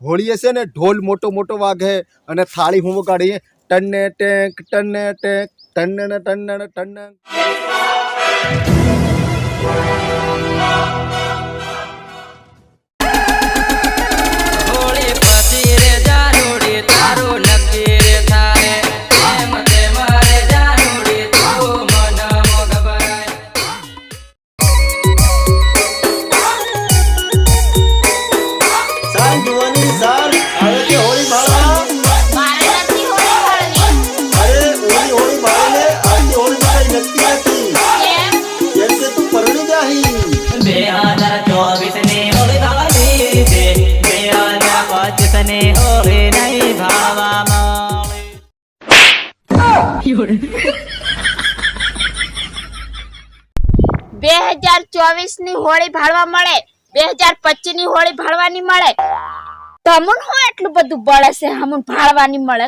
હોળીએ છે ને ઢોલ મોટો મોટો વાગે અને થાળી હું વગાડીએ ટન્ને ટેક ટન્ને ટેક ટન્ને ને ટન્ને ને ટન્ને. બે 2024 હોળી ભાળવા મળે, 2025 ની હોળી ભાળવાની મળે. તમુન હું એટલું બધું બળે છે, હમુન ભાળવાની મળે.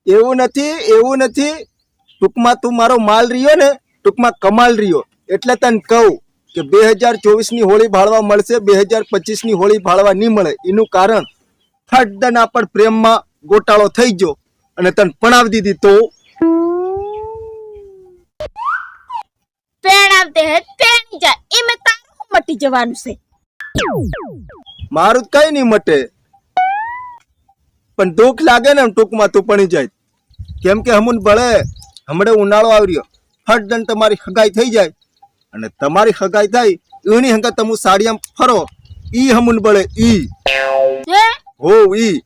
એવું નથી. ટૂંકમાં તું મારો માલ રહ્યો ને, ટૂંકમાં કમાલ રહ્યો. એટલે તને કહું કે 2024 ની હોળી ભાળવા મળશે, 2025 ની હોળી ભાળવા નહીં મળે. એનું કારણ ફટદન આપણ પ્રેમમાં ગોટાળો થઈ ગયો અને તને પણાવી દીધી તો પેણાવતે હે પેણી જા. એમે તારું મટી જવાનું છે. મારું કઈ નહીં મટે, પણ દુઃખ લાગે ને ટૂંકમાં તું પણી જાય. કેમ કે હમુન ભળે હમણાં ઉનાળો આવ્યો, ફટદન તમારી હગાઈ થઈ જાય અને તમારી હગાઈ થાય એની હંગા તમે સાડિયામાં ફરો, ઈ હમુન બળે ઈ હો ઈ.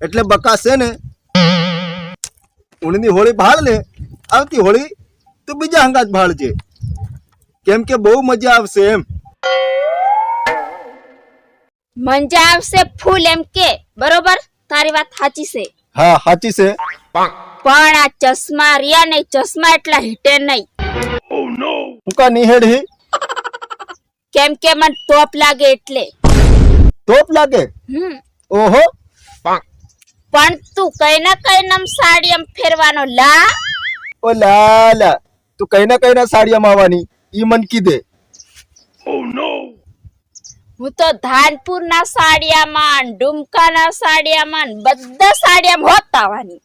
એટલે બકાશે ને ઉણની હોળી ભાળ ને, આવતી હોળી તું બીજા હંગાત ભાળજે, કેમ કે બહુ મજા આવશે એમ. મજા આવશે ફૂલ એમ કે બરોબર, તારી વાત સાચી છે. હા સાચી છે, પણ આ ચશ્મા રિયા નહીં, ચશ્મા એટલા હિટે નહીં. હું કા નિહેડ હી? કેમ કે મને ટોપ લાગે એટલે. ટોપ લાગે? ઓહો. પણ તું કઈ ના કઈ નમ સાડી એમ ફેરવાનો લા. ઓ લાલા, તું કઈ ના સાડિયામાં આવવાની ઈ મન કીધે. હું તો ધાનપુર ના સાડિયામાં, ડુમકા ના સાડિયામાં, બધા સાડિયામાં હોત આવવાની.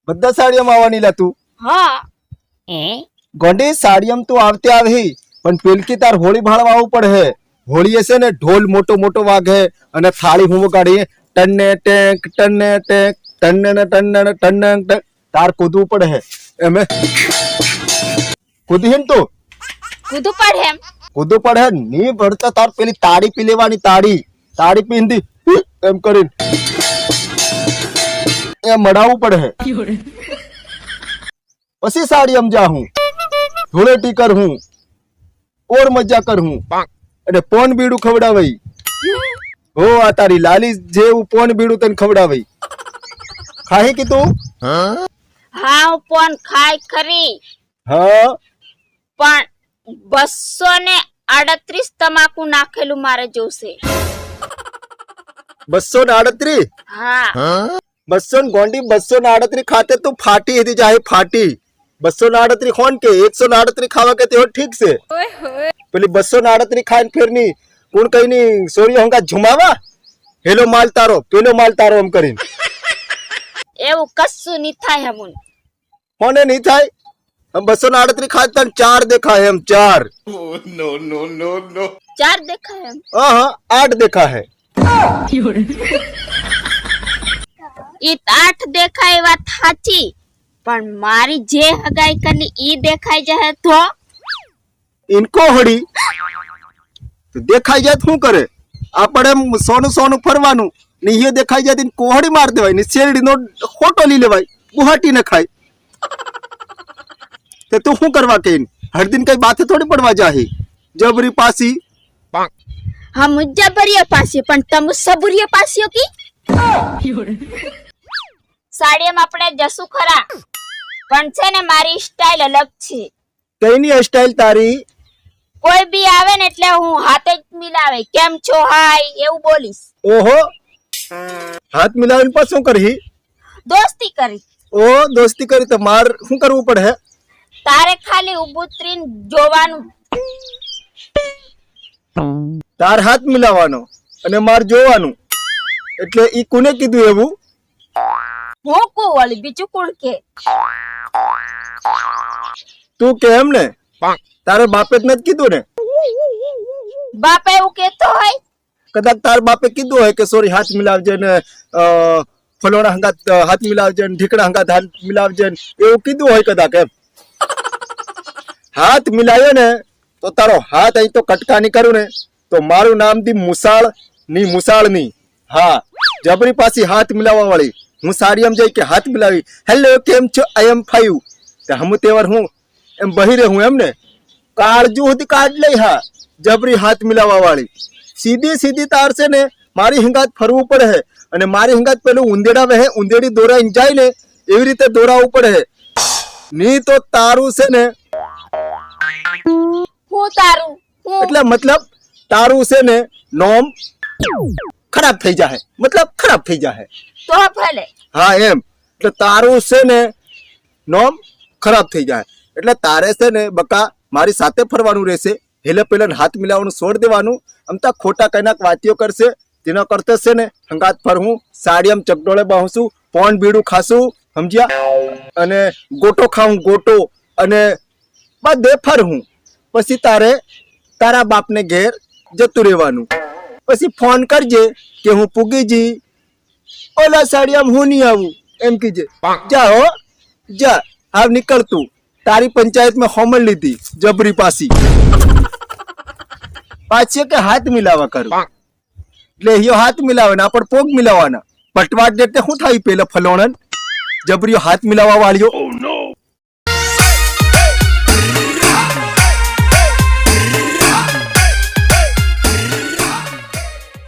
બધા સાડિયામાં આવવાની લા તું? હા. ગોંડી સાડિયામાં તું આવતી આવી, પણ પેલકી તાર હોળી ભાળવા આવવું પડે. હોળી છે ને ઢોલ મોટો મોટો વાગે અને થાળી હું વગાડીએ ટન્ને ટેક ટન્ને ટેક ટન્ને ને ટન્ને ને ટન્ને ટેક. તાર કૂદવું પડે એમે. કૂદી હેમ તું? કૂદું પડે એમ? કૂદવું પડે ની ભરતા તાર પેલી તાળી પી લેવાની, તાળી પીંધી એમ કરીને એ મડાવવું પડે. પછી સાડી સમજા હું ધૂળેટી કર હું ઓર મજા કર હું અને પોન બીડું ખવડાવાઈ. હો આ તારી લાલી જેવું પોન બીડું તને ખવડાવાઈ. ખાહી કે તું? હા હું પોન ખાય ખરી. હા પણ 238 તમાકુ નાખેલું મારે જોશે. 238? હા 238 ખાતે તું ફાટી હતી જાય, ફાટી. 238 કોણ કે 138 ખાવા કે તેઓ ઠીક છે. પેલી 238 ખાઈને ફેરની કોણ કઈ ની સોરીઓ હંગા ઝુમાવા, હેલો માલ તારો પેલો માલ તારો એમ કરીને. એવું કશું નહીં થાય હમુન. કોને નહીં થાય? 238 ખાતે તને 4 દેખાય એમ, 4. નો 4 દેખાય એમ? હા 8 દેખા હે. ઈ 8 દેખાય વાત સાચી, પણ મારી જે હગાઈ કરી ઈ દેખાઈ જાય તો ઇનકો હોડી તો દેખાઈ જાય શું કરે? આપણે સોનું ફરવાનું ને એ દેખાઈ જાય તો કોહડી માર દેવાય ને શેરડીનો ખોટો લઈ લેવાય, ગુહાટી ને ખાય. તે તું શું કરવા કે હર દિન કઈ બાતે થોડી પડવા જાહી જબરી પાસી. હા મુજ્જબરીય પાસી, પણ તમ સબુરીય પાસીઓ કી સાડીમાં આપણે જસુ ખરા, પણ છે ને મારી સ્ટાઇલ અલગ છે. કઈની સ્ટાઇલ તારી? કોઈ બી આવે ને એટલે હું હાથે જ મિલાવે, કેમ છો હાય એવું બોલીશ. ઓહો, હાથ મિલાવીને પછી શું કરી? દોસ્તી કરી. ઓ દોસ્તી કરી તો માર શું કરવું પડે? તારે ખાલી ઉભુતરીને જોવાનું. તાર હાથ મિલાવાનો અને માર જોવાનું. એટલે ઈ કોને કીધું એવું? હું કોણ વળી બીજું કોણ કે? તું કે એમ ને? તારે બાપે જ નથી કીધું ને? બાપ એવું કેતો હોય? કદાચ તાર બાપે કીધું હોય કે સોરી હાથ મિલાવજે ને ફલોણા હંગાત હાથ મિલાવજે ને ઢીકડા હંગાત હાથ મિલાવજે ને એવું કીધું હોય કદાચ એમ. હાથ મિલાયો ને તો તારો હાથ અહીં તો કટકા નહીં કરું ને તો મારું નામ દી મુસાળ ની મુસાળ ની. હા, જબરી પાછી હાથ મિલાવવા વાળી. હું સાડી જઈ કે હાથ મિલાવી, હેલો કેમ છો, આઈ એમ ફાઈવ. હમ તેવર હું એમ બહી રહું એમ ને? કાળજુ હતી કાઢ લઈ. હા, જબરી હાથ મિલાવવા વાળી. સીધી સીધી તાર છે ને મારી હંગાત ફરવું પડે હે અને મારી હંગાત પેલું ઉંદેડા વહે ઉંદેડી દોરાઈને જાય ને એવી રીતે દોરાવવું પડે હે. ની તો તારું છે ને હું તારું હું એટલે મતલબ તારું છે ને નોમ ખરાબ થઈ જાય, મતલબ ખરાબ થઈ જાય. તો ભલે. હા એમ, એટલે તારું છે ને નોમ ખરાબ થઈ જાય. એટલે તારે છે ને બકા મારી સાથે ફરવાનું રહેશે. હેલે પેલે હાથ મિલાવવાનું છોડ દેવાનું. અમતા ખોટા કઈનાક વાતીઓ કરશે તેના કરતા છે ને હંગાત ફરવું, સાડીમ ચકડોળે બાહું, પોન બીડું ખાશું, સમજ્યા? અને ગોટો ખાવું ગોટો, અને બધે ફરવું. પછી તારે તારા બાપને ઘેર જતું રહેવાનું. પછી ફોન કરજે કે હું પૂગી જી, ઓલા સાડીયામ હું નહીં આવું એમ કીજે. જા હો જા, હાવ નીકળતું. તારી પંચાયતમાં હોમલ લીધી જબરી પાછી કે હાથ મિલાવા કરું. એટલે હિયો હાથ મિલાવે ને આપણે પોગ મિલાવાના. પટવાટ એટલે શું થાય પેલા ફલોણન જબરીઓ હાથ મિલાવા વાળીઓ.